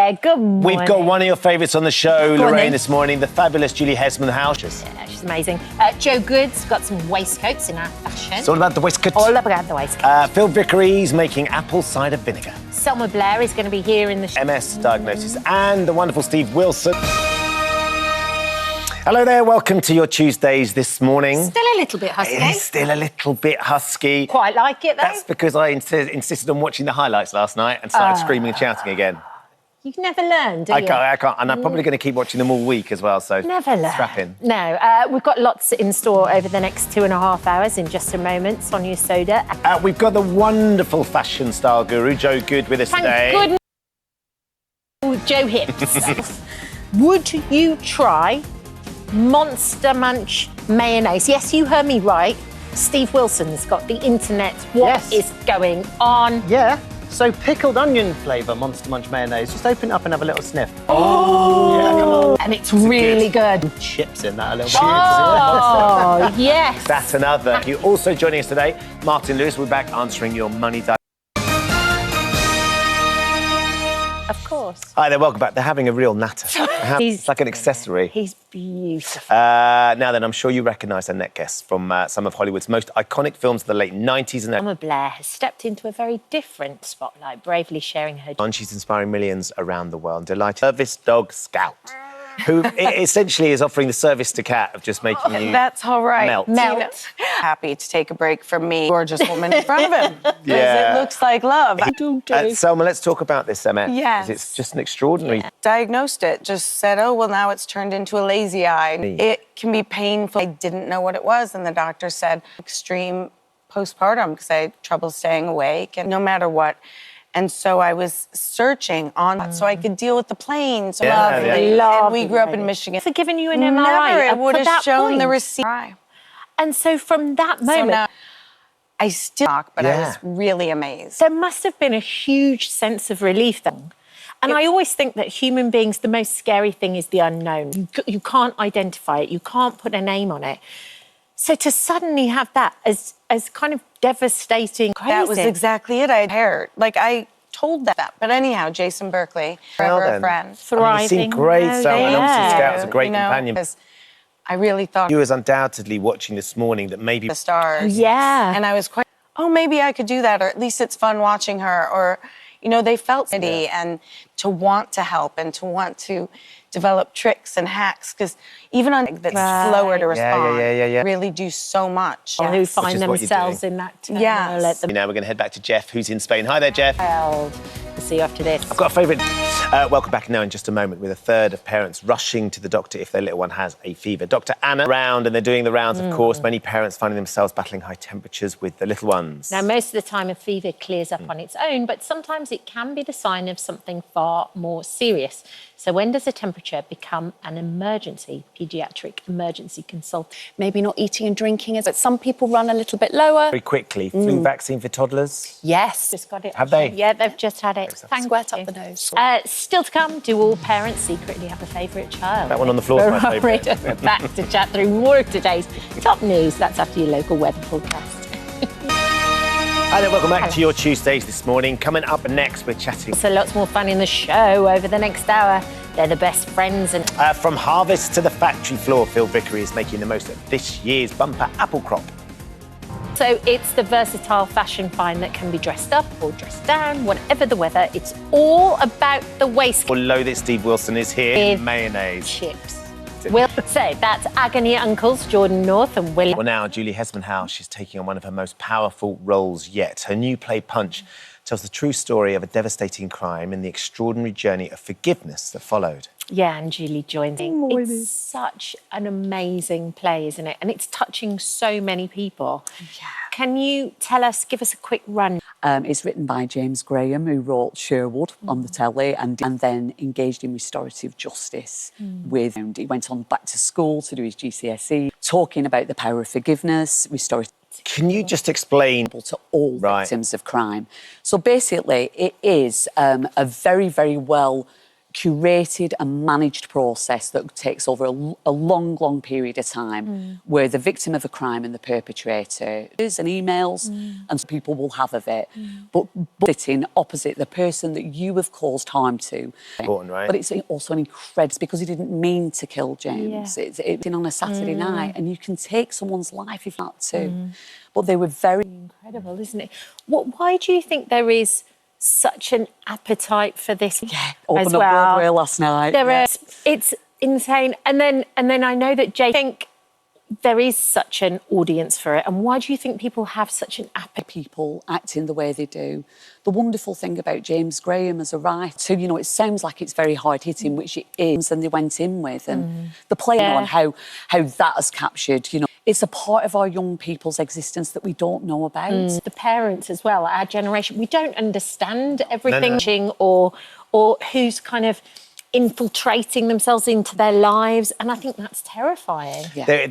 there. Good morning. We've got one of your favourites on the show, Lorraine, this morning, the fabulous Julie Hesman-House. Yeah, she's amazing. Joe Good's got some waistcoats in our fashion. It's all about the waistcoat. All about the waistcoat. Phil Vickery's making apple cider vinegar. Selma Blair is going to be here in the show. MS diagnosis. And the wonderful Steve Wilson. Hello there, welcome to your Tuesdays this morning. Still a little bit husky. It is still a little bit husky. Quite like it, though. That's because I insisted on watching the highlights last night and started screaming and shouting again. You've never learned, do you? I can't. And I'm probably going to keep watching them all week as well, so Never learn. strap in. No, we've got lots in store over the next 2.5 hours in just a moment. Sonia Soda. We've got the wonderful fashion style guru, Joe Good, with us today. Thank goodness. Joe Hips. Would you try Monster Munch mayonnaise? Yes, you heard me right. Steve Wilson's got the internet. What is going on? Yeah. So pickled onion flavour Monster Munch mayonnaise. Just open it up and have a little sniff. Oh! Yeah, come on. And it's really good. Chips in that a little bit. Oh, yes. That's another. You also joining us today, Martin Lewis. We're back answering your money dilemma. Of course. Hi there, welcome back. They're having a real natter. It's like an accessory. He's beautiful. Now then, I'm sure you recognise our next guests from some of Hollywood's most iconic films of the late 90s and Selma Blair has stepped into a very different spotlight, bravely sharing her... She's inspiring millions around the world. Delighted. Service dog scout, who essentially is offering the service to Cat of just making you That's all right. melt. Happy to take a break from me, gorgeous woman in front of him. Because Yeah. it looks like love. Selma, let's talk about this MS. Yes. It's just an extraordinary... Diagnosed it, just said, oh, well, now it's turned into a lazy eye. It can be painful. I didn't know what it was, and the doctor said extreme postpartum because I had trouble staying awake, and no matter what. And so I was searching on so I could deal with the planes. Lovely. And we grew up in Michigan. For giving you an MRI. Never, it would for that have shown point. the receipt. And so from that So moment, now I still talk, but I Yeah. was really amazed. there must have been a huge sense of relief then. And I always think that human beings, the most scary thing is the unknown. You can't identify it. You can't put a name on it. So to suddenly have that as kind of devastating, crazy. That was exactly it. I heard, like I told that. But anyhow, Jason Berkeley, forever then. a friend. thriving. You seem great, Oh, Selma. And obviously yeah. Scout's a great You know, companion. because I really thought You was undoubtedly watching this morning that maybe... the stars. Yeah. And I was quite, oh, maybe I could do that, or at least it's fun watching her, or, you know, they felt pity and to want to help and to want to develop tricks and hacks, because even on that's slower to respond, really do so much. Who Which find is what you're themselves doing. in that turmoil Yes. at the Now we're going to head back to Jeff, who's in Spain. Hi there, Jeff. We'll see you after this. I've got a favourite. Welcome back now in just a moment with a third of parents rushing to the doctor if their little one has a fever. Dr. Anna around, and they're doing the rounds, of course. Many parents finding themselves battling high temperatures with the little ones. Now, most of the time, a fever clears up on its own, but sometimes it can be the sign of something far more serious. So when does a temperature become an emergency? Paediatric emergency consult. Maybe not eating and drinking, but some people run a little bit lower. Very quickly, flu vaccine for toddlers. Yes. Just got it. Have they? Yeah, they've just had it. Squirt up the nose. Still to come, do all parents secretly have a favourite child? That one on the floor is my favourite. We're back to chat through more of today's top news. That's after your local weather forecast. Hi there, welcome back to your Tuesdays this morning. Coming up next, we're chatting So lots more fun in the show over the next hour. They're the best friends and... from harvest to the factory floor. Phil Vickery is making the most of this year's bumper apple crop. So it's the versatile fashion find that can be dressed up or dressed down, whatever the weather. It's all about the waistcoat. Although that Steve Wilson is here, With mayonnaise. Chips. So that's Agony Uncles, Jordan North and William. Well, now, Julie Hesman-House, she's taking on one of her most powerful roles yet. Her new play, Punch, tells the true story of a devastating crime and the extraordinary journey of forgiveness that followed. Yeah, and Julie joins in. It's such an amazing play, isn't it? And it's touching so many people. Yeah. Can you give us a quick run? It's written by James Graham, who wrote Sherwood on the telly and then engaged in restorative justice with... He went on back to school to do his GCSE, talking about the power of forgiveness, restorative... Can you just explain... to all victims of crime. So basically, it is a very, very well curated and managed process that takes over a long, long period of time where the victim of a crime and the perpetrator is and emails and people will have of it, but sitting opposite the person that you have caused harm to. Important, right? But it's also an incredible, because he didn't mean to kill James. It's in on a Saturday night, and you can take someone's life if that too. But they were very Incredible, isn't it? Why do you think there is such an appetite for this opened as up well? Broadway last night. It's insane. And then I know that Jay think there is such an audience for it. And why do you think people have such an appetite? People acting the way they do. The wonderful thing about James Graham as a writer, you know, it sounds like it's very hard-hitting, which it is, and they went in with, and the play on how that has captured, you know, it's a part of our young people's existence that we don't know about. The parents as well, our generation, we don't understand everything or who's kind of infiltrating themselves into their lives, and I think that's terrifying.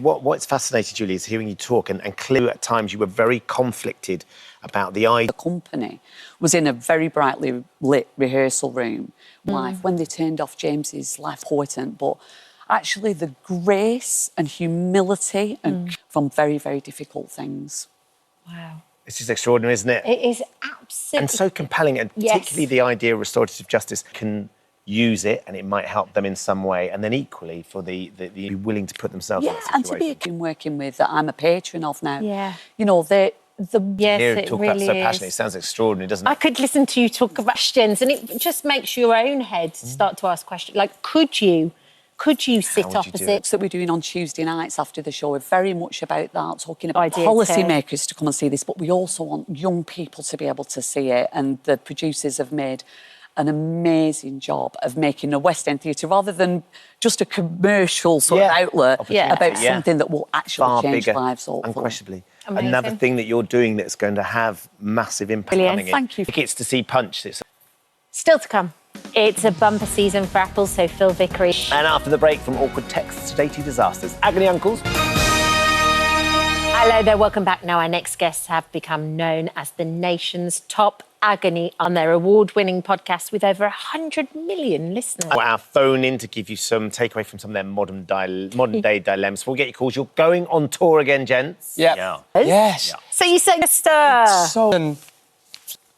What's fascinated, Julie, is hearing you talk, and clearly at times you were very conflicted about the idea. The company was in a very brightly lit rehearsal room. When they turned off James's life, important, but actually the grace and humility and from very, very difficult things. Wow. It's just extraordinary, isn't it? It is absolutely... And so compelling, and particularly the idea of restorative justice can use it and it might help them in some way, and then equally for the be willing to put themselves in that situation. And to be working with that I'm a patron of now. Yeah. You know, yes, Hear it talk really about so is. passionately, it sounds extraordinary, doesn't it? I could listen to you talk about questions, and it just makes your own head start to ask questions. Like, could you sit would you do opposite? that we're doing on Tuesday nights after the show are very much about that, talking about Ideas, policymakers to come and see this, but we also want young people to be able to see it, and the producers have made an amazing job of making a West End theatre, rather than just a commercial sort of outlet, about something that will actually far change bigger, lives. Unquestionably. Amazing. Another thing that you're doing that's going to have massive impact. Brilliant. Coming in. Thank you. Tickets to see Punch. Still to come. It's a bumper season for Apple, so Phil Vickery. And after the break, from awkward texts to dating disasters, Agony Uncles. Hello there, welcome back. Now, our next guests have become known as the nation's top agony on their award-winning podcast with over 100 million listeners. Our phone in to give you some takeaway from some of their modern-day dilemmas. We'll get your calls. You're going on tour again, gents. Yeah. Yes. So you say, Mr. So,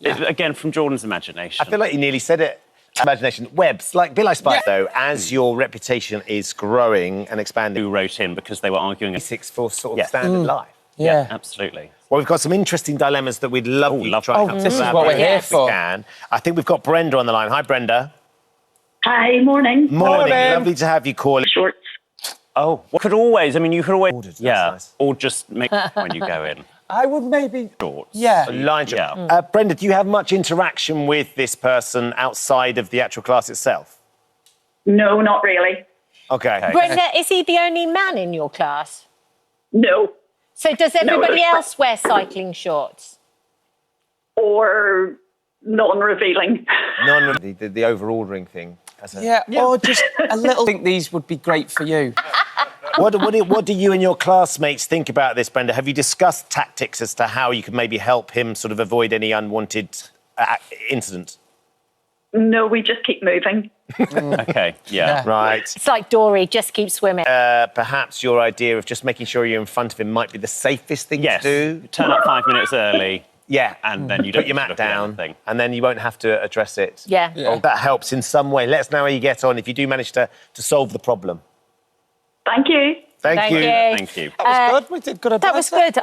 Again, from Jordan's imagination. I feel like you nearly said it. Imagination. Webs, like Bill I Spy, though, as your reputation is growing and expanding. Who wrote in because they were arguing. Basics for sort of standard life. yeah. Absolutely. Well, we've got some interesting dilemmas that we'd love you to try and help this is us what we're elaborate here if we for. can. I think we've got Brenda on the line. Hi, Brenda. Hi, morning. Morning. Lovely to have you call. Shorts. Oh, you could always Ordered, that's nice. or just make when you go in. I would maybe... Shorts. Yeah. Line Yeah. Brenda, do you have much interaction with this person outside of the actual class itself? No, not really. Okay. Brenda, is he the only man in your class? No. So does everybody there's- else wear cycling shorts? Or non-revealing. The over-ordering thing. Yeah, or just a little... I think these would be great for you. What do you and your classmates think about this, Brenda? Have you discussed tactics as to how you could maybe help him sort of avoid any unwanted incident? No, we just keep moving. Okay. Yeah. Right. It's like Dory, just keep swimming. Perhaps your idea of just making sure you're in front of him might be the safest thing Yes. to do. Turn up 5 minutes early. Yeah. And then you don't put your mat look at down, anything. and then you won't have to address it. Yeah. Oh, that helps in some way. Let us know how you get on if you do manage to solve the problem. Thank you. Thank you. Thank you. That was good. We did good advice. That was good.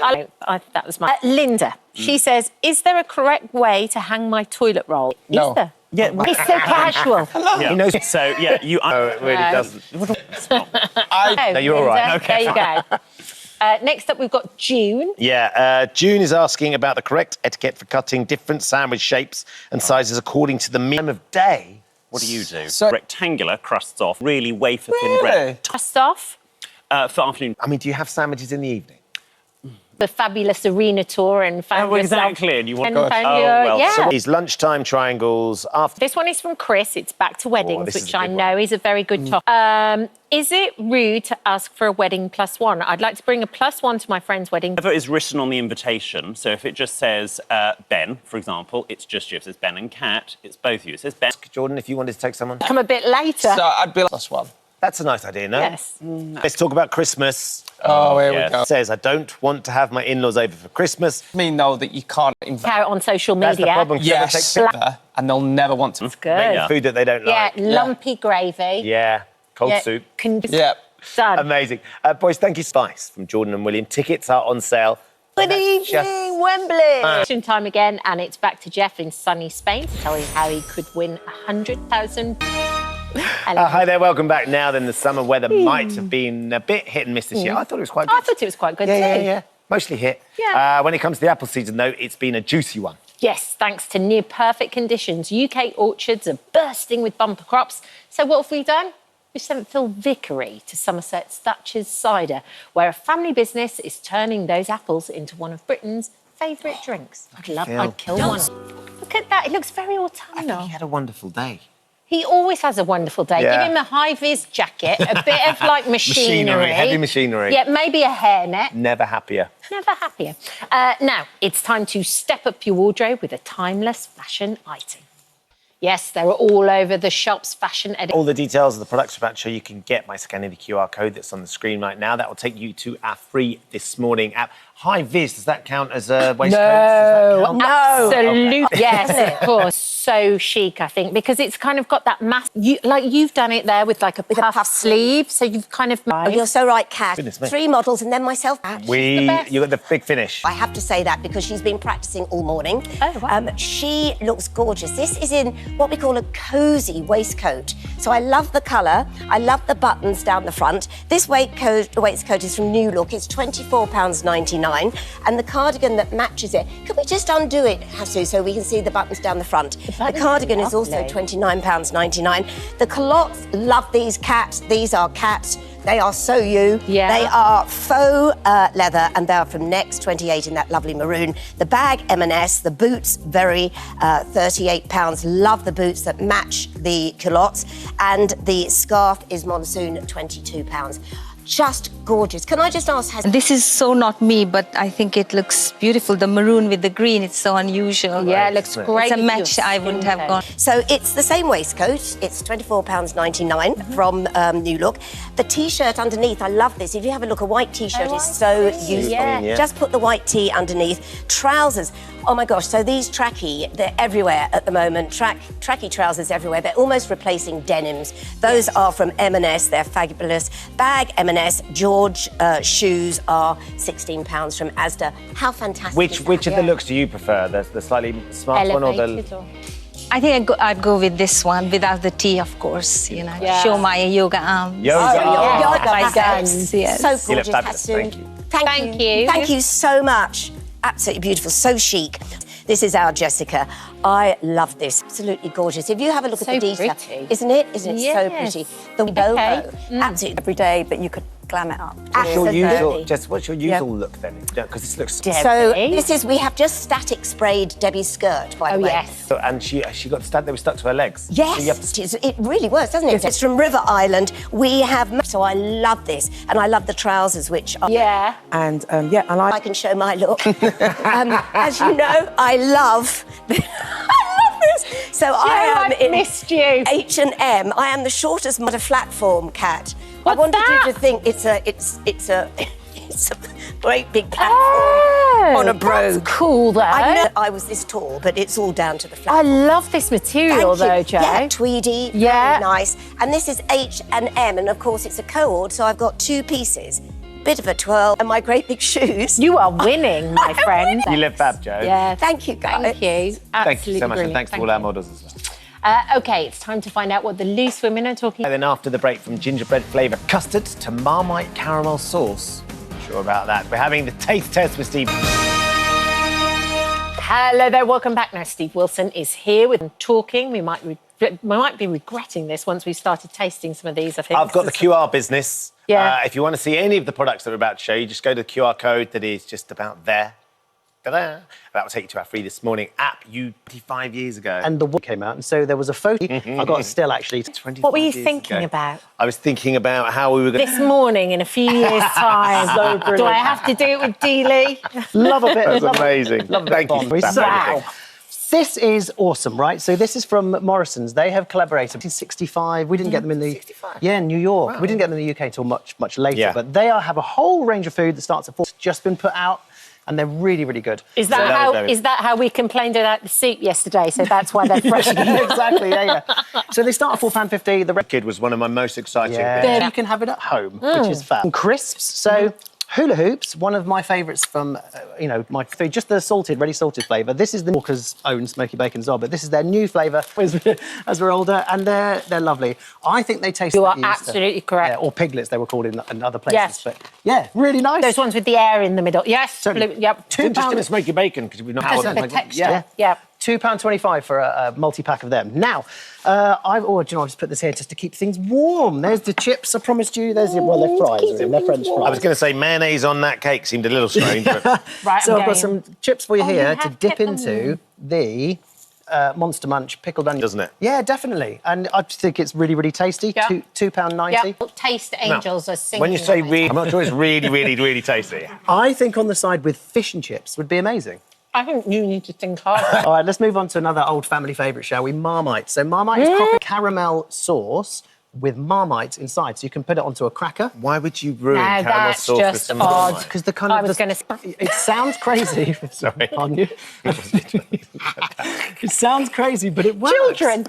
That was my... Linda, she says, is there a correct way to hang my toilet roll? No. Is there? Yeah. He's so casual. Yeah. He knows. So, yeah, you... No, it really doesn't. No, you're all right. Linda, Okay, there you go. Next up, we've got June. Yeah, June is asking about the correct etiquette for cutting different sandwich shapes and sizes according to the time of day. What do you do? So- Rectangular, crusts off, really wafer-thin bread. Tossed off. For afternoon. I mean, do you have sandwiches in the evening? the fabulous arena tour and found yourself exactly. And you want and found your- yeah. These lunchtime triangles after. This one is from Chris. It's back to weddings, this is which a I good know one. is a very good topic. Is it rude to ask for a wedding +1? I'd like to bring a +1 to my friend's wedding. Whatever is written on the invitation, so if it just says Ben, for example, it's just you. If it says Ben and Kat, it's both of you. It says Ben. Jordan, if you wanted to take someone. Come a bit later. So I'd be like, +1. That's a nice idea, no? Yes. Let's talk about Christmas. Oh, here yes. we go. It says, I don't want to have my in-laws over for Christmas. Me know that you can't invite. Out on social media. That's the problem. 'cause everyone takes Yes, and they'll never want to. Good. Yeah. food that they don't Yeah, like. lumpy gravy. Yeah, cold Yeah, soup. Yeah. Done. Amazing. Boys, thank you. Spice from Jordan and William. Tickets are on sale. Good That's just- evening, Wembley. Action time again, and it's back to Jeff in sunny Spain to tell you how he could win 100,000. Hi there, welcome back. Now then, the summer weather might have been a bit hit and miss this year. I thought it was quite good. I thought it was quite good yeah, too. yeah. Mostly hit. Yeah. When it comes to the apple season, though, it's been a juicy one. Yes, thanks to near perfect conditions, UK orchards are bursting with bumper crops. So what have we done? We sent Phil Vickery to Somerset's Thatcher's Cider, where a family business is turning those apples into one of Britain's favourite drinks. I'd kill one. Look at that, it looks very autumnal. He had a wonderful day. He always has a wonderful day. Yeah. Give him a high-vis jacket, a bit of like machinery. Heavy machinery. Yeah, maybe a hairnet. Never happier. Never happier. Now, it's time to step up your wardrobe with a timeless fashion item. Yes, they're all over the shop's fashion edit. All the details of the products we're about to show you can get by scanning the QR code that's on the screen right now. That will take you to our free This Morning app. High vis, does that count as a waistcoat? Absolutely. Yes, of course. So chic, I think, because it's kind of got that mass. You've done it there with like a puff sleeve, so you've kind of. Oh, you're so right, Kat. Goodness me. 3 models and then myself. You got the big finish. I have to say that because she's been practicing all morning. Oh, wow. She looks gorgeous. This is in what we call a cosy waistcoat. So I love the colour. I love the buttons down the front. This waistcoat is from New Look. It's £24.99. And the cardigan that matches it, could we just undo it, Hasu, so we can see the buttons down the front? The cardigan is also £29.99. The culottes, love these cats. These are cats. They are so you. Yeah. They are faux leather, and they are from Next 28 in that lovely maroon. The bag, M&S. The boots, very £38. Love the boots that match the culottes. And the scarf is Monsoon, £22. Just gorgeous. Can I just ask, This is so not me, but I think it looks beautiful. The maroon with the green, it's so unusual. Yeah, it looks great. It's a with match your I wouldn't have skin gone. tone. So it's the same waistcoat. It's £24.99 from New Look. The T-shirt underneath, I love this. If you have a look, a white T-shirt Oh, is I so see. useful. Yeah. Just put the white tee underneath. Trousers. Oh my gosh, so these tracky, they're everywhere at the moment. Tracky trousers everywhere. They're almost replacing denims. Those are from M&S. They're fabulous. Bag, M&S. George shoes are £16 from Asda. How fantastic is that? Which of the looks do you prefer? The slightly smart one or the... Elevated or... I think I'd go with this one without the T, of course. You know, Yeah. show my yoga arms. Yoga arms. Yoga My arms. guns, yes. So You look gorgeous, fabulous. Hasu. Thank you. Thank you. Thank you so much. Absolutely beautiful, so chic. This is our Jessica. I love this. Absolutely gorgeous. If you have a look So at the detail, pretty. isn't it? Isn't it so Yes. pretty? The boho, Okay. absolutely. Every day, but you could glam it up. What's your usual, Absolutely. Jess, what's your usual look then? Because this looks... So this is, we have just static sprayed Debbie's skirt, by the Oh, way. yes. And she got stuck, they were stuck to her legs. Yes, So you have to- it really works, doesn't it? It's from River Island. We have, so I love this. And I love the trousers, which are... Yeah. And I I can show my look. As you know, I love this. So I am I've in missed you. H&M. I am the shortest mod of platform, Kat. What's I wanted that? you to think it's a great big platform on a brogue. That's cool, though. I know I was this tall, but it's all down to the I platform. love this material, though, Thank you. Jo. Yeah, tweedy, Yeah. very nice. And this is H&M, and of course it's a co-ord, so I've got 2 pieces. Bit of a twirl, and my great big shoes. You are winning, my friend. You live fab, Jo. Yeah. Thank you, guys. Thank you. Thank you so much, and brilliant. thanks to all our models as well. OK, it's time to find out what the loose women are talking And then after the break, from gingerbread flavour custard to Marmite caramel sauce. Not sure about that. We're having the taste test with Steve. Hello there, welcome back. Now, Steve Wilson is here with talking. We might be regretting this once we started tasting some of these, I think. I've got the QR business. Yeah. If you want to see any of the products that we're about to show you, just go to the QR code that is just about there. Ta-da. That will take you to our Free This Morning app 25 years ago. And the book came out, and so there was a photo. I got a still, actually. 25 What were you years thinking ago. about? I was thinking about how we were going This morning, in a few years' time. So brilliant. Do I have to do it with Deeley? Love a bit. That's love amazing. Love a bit Thank of you. Bond. That's So, amazing. this is awesome, right? So this is from Morrison's. They have collaborated. 1965. We didn't get them in the 65? Yeah, in New York. Wow. We didn't get them in the UK until much later. Yeah. But they have a whole range of food that starts at 4. It's just been put out, and they're really, really good. Is that how we complained about the soup yesterday? So that's why they're fresh again. Exactly. Yeah. So they start at £4.50. The red Kid was one of my most exciting Yeah. bits. You can have it at home, which is fab. And crisps. So hula hoops, one of my favourites from, my food, just the ready salted flavour. This is the Walker's own smoky bacon as well, but this is their new flavour as we're older, and they're lovely. I think they taste You like are Easter. absolutely correct. Yeah, or piglets, they were called in other places. Yes. But yeah, really nice. Those ones with the air in the middle. Yes. Totally. Yep. Just give us smoky bacon, because we've not Because had of the it. texture. Yeah. £2.25 for a multi-pack of them. Now, I'll just put this here just to keep things warm. There's the chips I promised you. There's they're fries, isn't it? They're French fries. I was going to say mayonnaise on that cake seemed a little strange, but Right, So I'm I've got going. some chips for you here you to have dip kept them into the Monster Munch pickled onion. Doesn't it? Yeah, definitely. And I just think it's really, really tasty. Yeah. £2.90. Yeah. Taste angels are singing. when you say on it. really, I'm not sure it's really, really, really tasty. I think on the side with fish and chips would be amazing. I think you need to think harder. All right, let's move on to another old family favourite, shall we? Marmite. So Marmite is proper caramel sauce with Marmite inside. So you can put it onto a cracker. Why would you ruin Now caramel that's sauce just with some odd. Marmite? Because the kind I of... was going to say. It sounds crazy. Sorry. On you. It sounds crazy, but it works. Children,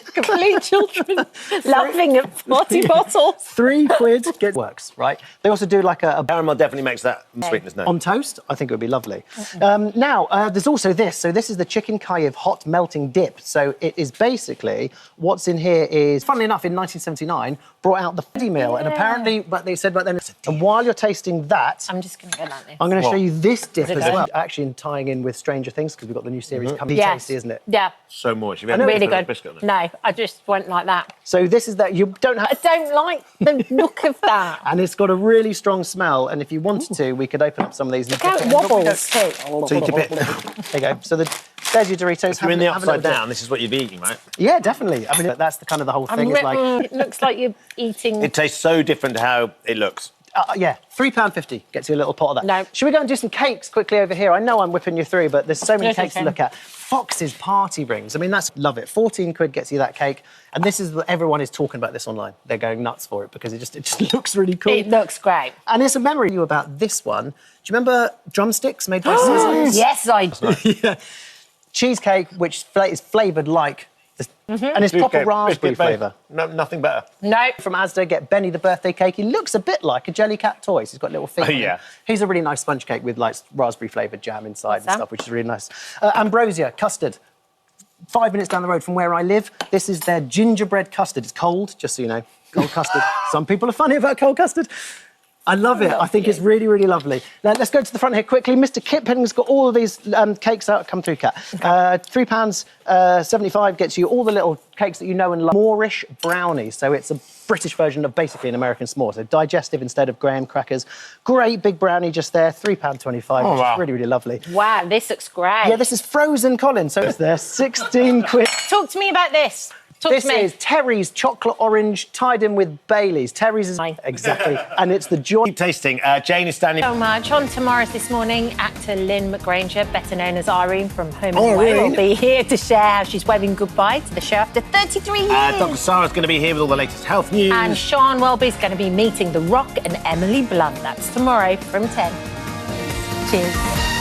complete children, laughing at 40 bottles. £3 works, right? They also do like a Caramel definitely makes that sweetness known. on toast. I think it would be lovely. Now, there's also this. So this is the chicken Kyiv hot melting dip. So it is basically, what's in here is, funnily enough, in 1979, brought out the ready meal. And apparently, but they said back then, and while you're tasting that, I'm just going to go like this. I'm going to show What? you this dip Is it as good? well. Actually, in tying in with Stranger Things, because we've got the new series coming. Yes. Tasty, isn't it? Yeah, So much. really good. No, I just went like that. So this is that you don't I have... don't like the look of that. And it's got a really strong smell. And if you wanted to, we could open up some of these. Look how it wobbles too. So you keep it. There you go. So there's your Doritos. If you're in the Have a little upside dip. down, this is what you'd be eating, right? Yeah, definitely. I mean, that's the kind of the whole thing. Is like, It looks like you're eating. It tastes so different to how it looks. yeah, £3.50 gets you a little pot of that. No. Should we go and do some cakes quickly over here? I know I'm whipping you through, but there's so many Yes, cakes to okay. look at. Fox's Party Rings. I mean, love it. 14 quid gets you that cake. And this is, everyone is talking about this online. They're going nuts for it because it just looks really cool. It looks great. And it's a memory to you about this one. Do you remember drumsticks made by scissors? Yes, I do. Yeah. Cheesecake, which is flavoured like, and it's proper Cheesecake, raspberry biscuit base. flavour. No, nothing better. No. From Asda, get Benny the birthday cake. He looks a bit like a Jellycat toy. He's got little feet. on him. Yeah. He's a really nice sponge cake with like raspberry flavoured jam inside and Awesome. stuff, which is really nice. Ambrosia custard. 5 minutes down the road from where I live. This is their gingerbread custard. It's cold, just so you know. Cold custard. Some people are funny about cold custard. I love it. I think it's really, really lovely. Now, let's go to the front here quickly. Mr. Kipling's got all of these cakes out. Come through, Kat. £3.75 gets you all the little cakes that you know and love. Moorish brownie. So it's a British version of basically an American s'more. So digestive instead of graham crackers. Great big brownie just there. £3.25, which wow. is really, really lovely. Wow, this looks great. Yeah, this is frozen Colin. So it's there. 16 quid. Talk to me about this. Talk This to me. is Terry's chocolate orange tied in with Bailey's. Terry's is... Aye. Exactly. And it's the joy... Keep tasting. Jane is standing. So much. On tomorrow's This Morning, actor Lynn McGranger, better known as Irene from Home and Away, Irene. will be here to share how she's waving goodbye to the show after 33 years. Dr. Sarah's going to be here with all the latest health news. And Sean Welby's going to be meeting The Rock and Emily Blunt. That's tomorrow from 10. Cheers.